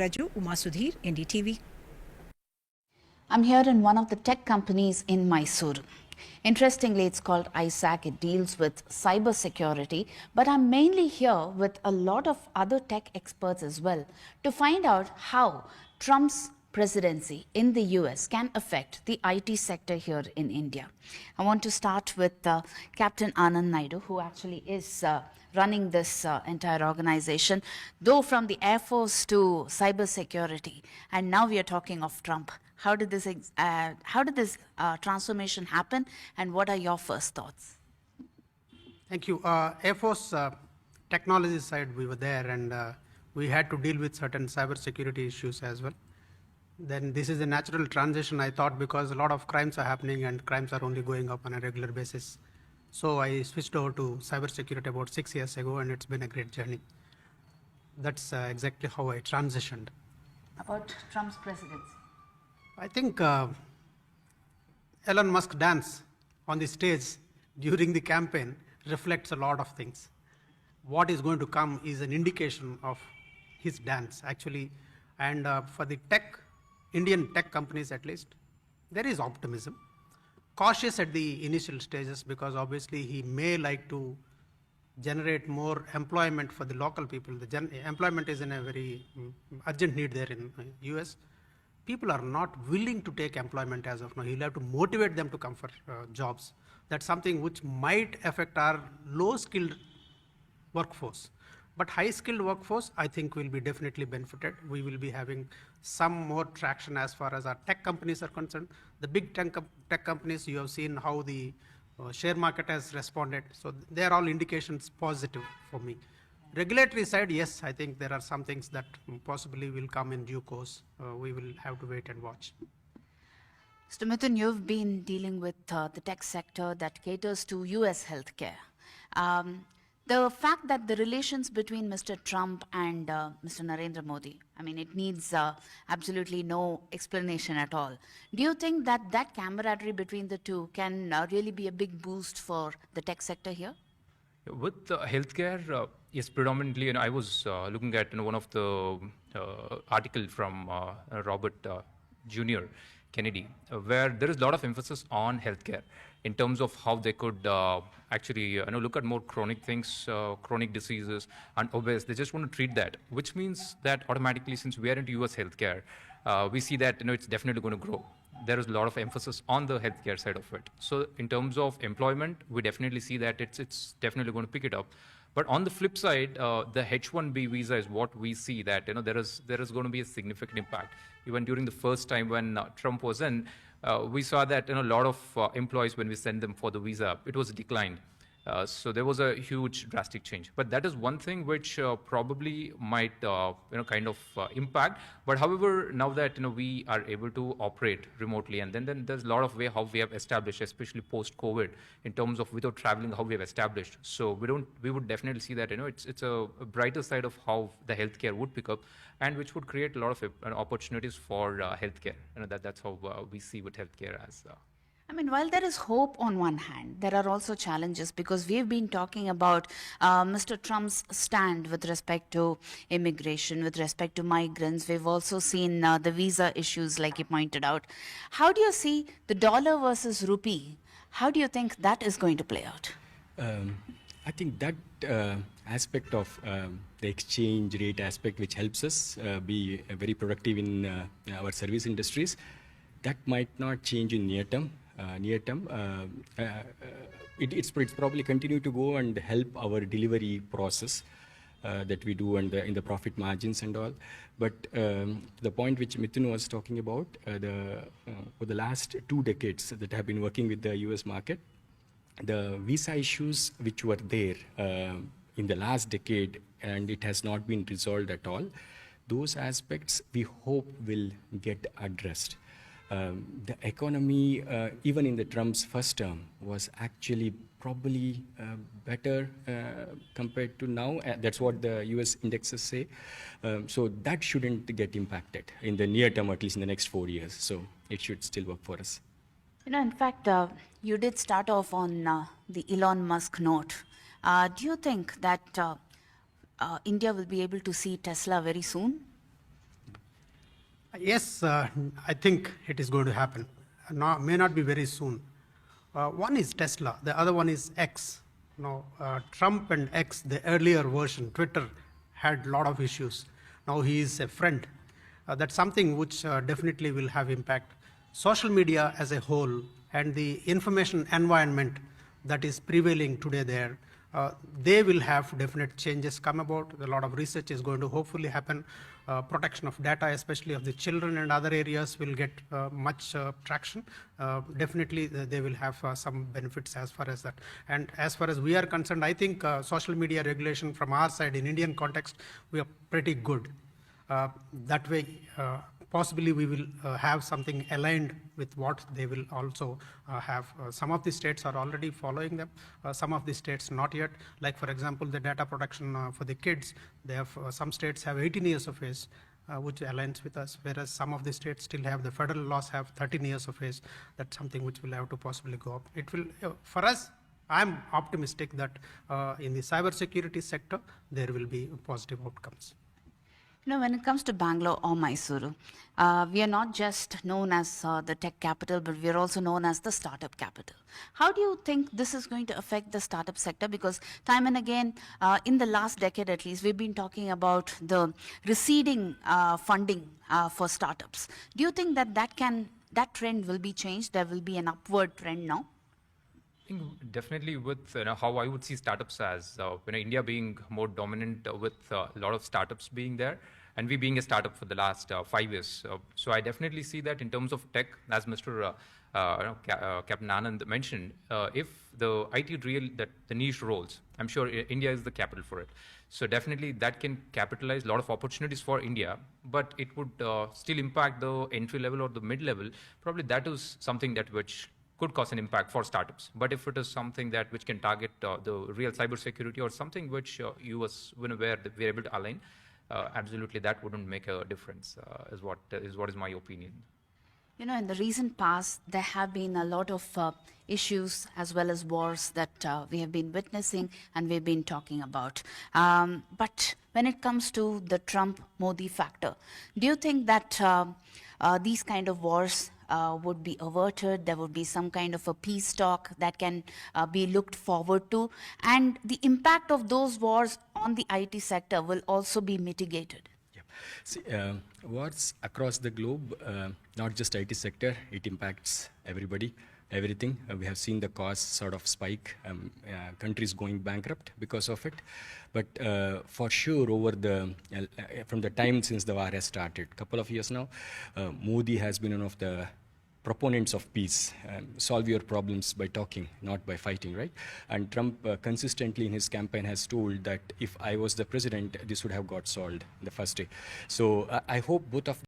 Nagraju, Uma Sudhir, NDTV. I'm here in one of the tech companies in Mysuru. Interestingly, it's called ISAC. It deals with cyber security, but I'm mainly here with a lot of other tech experts as well to find out how Trump's presidency in the US can affect the IT sector here in India. I want to start with Captain Anand Naidu, who actually is running this entire organization, though from the Air Force to cyber security, and now we are talking of Trump. How did this transformation happen, and what are your first thoughts? Thank you. Air Force technology side, we were there, and we had to deal with certain cybersecurity issues as well. Then this is a natural transition, I thought, because a lot of crimes are happening and crimes are only going up on a regular basis. So I switched over to cybersecurity about 6 years ago, and it's been a great journey. That's exactly how I transitioned. About Trump's presidency? I think Elon Musk dance on the stage during the campaign reflects a lot of things. What is going to come is an indication of his dance, actually. And for the Indian tech companies at least, there is optimism. Cautious at the initial stages, because obviously he may like to generate more employment for the local people. Employment is in a very urgent need there in US. People are not willing to take employment as of now. He'll have to motivate them to come for jobs. That's something which might affect our low-skilled workforce. But high-skilled workforce, I think, will be definitely benefited. We will be having some more traction as far as our tech companies are concerned. The big tech companies, you have seen how the share market has responded. So they're all indications positive for me. Regulatory side, yes, I think there are some things that possibly will come in due course. We will have to wait and watch. Mr. Mithun, you've been dealing with the tech sector that caters to US healthcare. The fact that the relations between Mr. Trump and Mr. Narendra Modi, I mean, it needs absolutely no explanation at all. Do you think that that camaraderie between the two can really be a big boost for the tech sector here? With healthcare, yes, predominantly, and I was looking at one of the article from Robert Jr. Kennedy, where there is a lot of emphasis on healthcare in terms of how they could actually look at more chronic things, chronic diseases, and obese. They just want to treat that, which means that automatically, since we are into US healthcare, we see that it's definitely going to grow. There is a lot of emphasis on the healthcare side of it. So in terms of employment, we definitely see that it's definitely going to pick it up. But on the flip side, the H-1B visa is what we see that there is going to be a significant impact. Even during the first time when Trump was in, we saw that a lot of employees, when we send them for the visa, it was declined. So there was a huge drastic change. But that is one thing which probably might kind of impact. But however, now that we are able to operate remotely, and then there's a lot of way how we have established, especially post-COVID, in terms of without traveling, how we have established. So we would definitely see that it's a brighter side of how the healthcare would pick up, and which would create a lot of opportunities for healthcare. That's how we see with healthcare as. I mean, while there is hope on one hand, there are also challenges, because we've been talking about Mr. Trump's stand with respect to immigration, with respect to migrants. We've also seen the visa issues, like you pointed out. How do you see the dollar versus rupee? How do you think that is going to play out? I think that aspect of the exchange rate aspect, which helps us be very productive in our service industries, that might not change in near term. It's probably continue to go and help our delivery process that we do, and in the profit margins and all. But the point which Mithun was talking about, for the last 2 decades that have been working with the US market, the visa issues which were there in the last decade, and it has not been resolved at all, those aspects we hope will get addressed. The economy, even in the Trump's first term, was actually probably better compared to now. That's what the US indexes say. So that shouldn't get impacted in the near term, at least in the next 4 years. So it should still work for us. In fact, you did start off on the Elon Musk note. Do you think that India will be able to see Tesla very soon? Yes, I think it is going to happen. May not be very soon. One is Tesla, the other one is X. Trump and X, the earlier version, Twitter, had a lot of issues. Now he is a friend. That's something which definitely will have impact. Social media as a whole and the information environment that is prevailing today there, they will have definite changes come about. A lot of research is going to hopefully happen. Protection of data, especially of the children and other areas, will get much traction. Definitely they will have some benefits as far as that. And as far as we are concerned, I think social media regulation from our side in Indian context, we are pretty good. That way, possibly we will have something aligned with what they will also have. Some of the states are already following them, some of the states not yet. Like for example, the data protection for the kids, they have, some states have 18 years of age, which aligns with us, whereas some of the states still have, the federal laws have 13 years of age. That's something which will have to possibly go up. It will, for us, I'm optimistic that in the cybersecurity sector, there will be positive outcomes. When it comes to Bangalore or Mysuru, we are not just known as the tech capital, but we are also known as the startup capital. How do you think this is going to affect the startup sector? Because time and again, in the last decade at least, we've been talking about the receding funding for startups. Do you think that that trend will be changed? There will be an upward trend now? I think definitely with how I would see startups as India being more dominant with a lot of startups being there, and we being a startup for the last 5 years. So I definitely see that in terms of tech, as Mr. Captain Anand mentioned, if the IT the niche roles, I'm sure India is the capital for it. So definitely that can capitalize a lot of opportunities for India, but it would still impact the entry level or the mid level. Probably that is something that which could cause an impact for startups. But if it is something that which can target the real cybersecurity or something which you was aware that we're able to align, absolutely that wouldn't make a difference, is what is my opinion. In the recent past, there have been a lot of issues as well as wars that we have been witnessing and we've been talking about. But when it comes to the Trump-Modi factor, do you think that these kind of wars would be averted, there would be some kind of a peace talk that can be looked forward to, and the impact of those wars on the IT sector will also be mitigated? Yeah. See, wars across the globe, not just IT sector, it impacts everybody, everything. We have seen the costs sort of spike, countries going bankrupt because of it. But for sure, over from the time since the war has started, couple of years now, Modi has been one of the proponents of peace. Solve your problems by talking, not by fighting, right? And Trump consistently in his campaign has told that if I was the president, this would have got solved the first day. So I hope both of